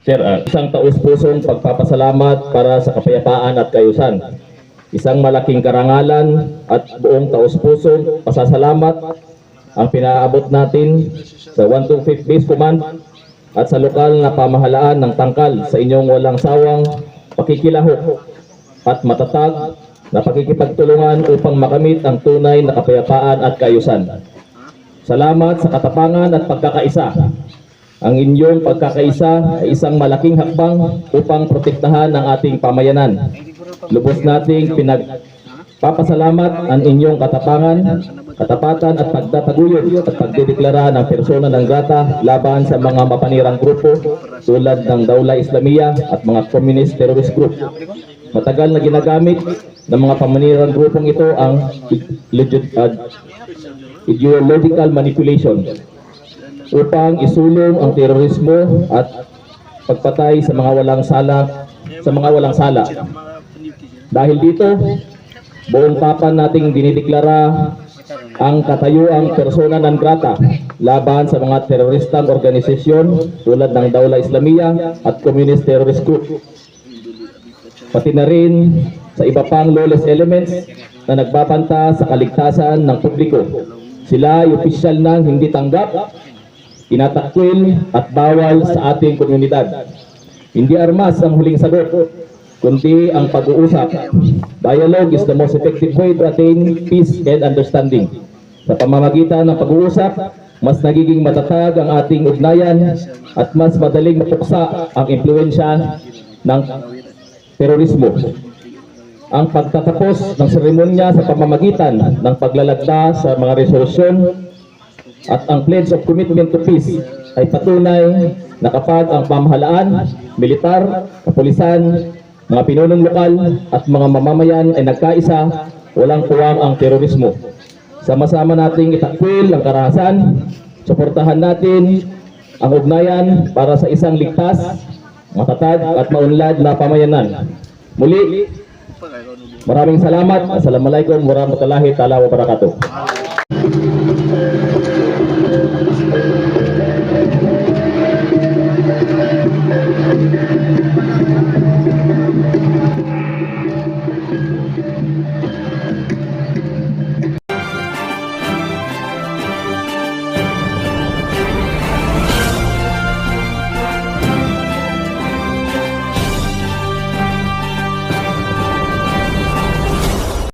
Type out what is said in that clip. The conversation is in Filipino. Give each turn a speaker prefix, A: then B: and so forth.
A: Sir, isang taus-pusong pagpapasalamat para sa kapayapaan at kaayusan. Isang malaking karangalan at buong taus-pusong pasasalamat ang pinaabot natin sa 125th Base Command at sa lokal na pamahalaan ng Tangkal sa inyong walang sawang pakikilahok at matatag na pakikipagtulungan upang makamit ang tunay na kapayapaan at kaayusan. Salamat sa katapangan at pagkakaisa. Ang inyong pagkakaisa ay isang malaking hakbang upang protektahan ang ating pamayanan. Lubos nating pinagpapasalamat ang inyong katapangan, katapatan at pagtataguyod at pagdedeklara ng persona ng grata laban sa mga mapanirang grupo tulad ng Dawla Islamiyah at mga communist terrorist group. Matagal na ginagamit ng mga pamanirang grupong ito ang ideological manipulation upang isulong ang terorismo at pagpatay sa mga walang sala. Dahil dito, buong tapan nating dinideklara ang katayuang persona non grata laban sa mga teroristang organisasyon tulad ng Dawla Islamiyah at communist terrorist group. Pati na rin sa iba pang lawless elements na nagbabanta sa kaligtasan ng publiko. Sila ay opisyal nang hindi tanggap, tinatakwil at bawal sa ating komunidad. Hindi armas ang huling sagot, kundi ang pag-uusap. Dialogue is the most effective way to attain peace and understanding. Sa pamamagitan ng pag-uusap, mas nagiging matatag ang ating ugnayan at mas madaling mapuksa ang impluensya ng terorismo. Ang pagtatapos ng seremonya sa pamamagitan ng paglalagda sa mga resolusyon at ang Pledge of Commitment to Peace ay patunay na kapag ang pamahalaan, militar, kapulisan, mga pinunong lokal at mga mamamayan ay nagkaisa, walang puwang ang terorismo. Sama-sama nating itakwil ang karahasan, suportahan natin ang ugnayan para sa isang ligtas, matatag at maunlad na pamayanan. Muli, maraming salamat. Assalamualaikum warahmatullahi wabarakatuh.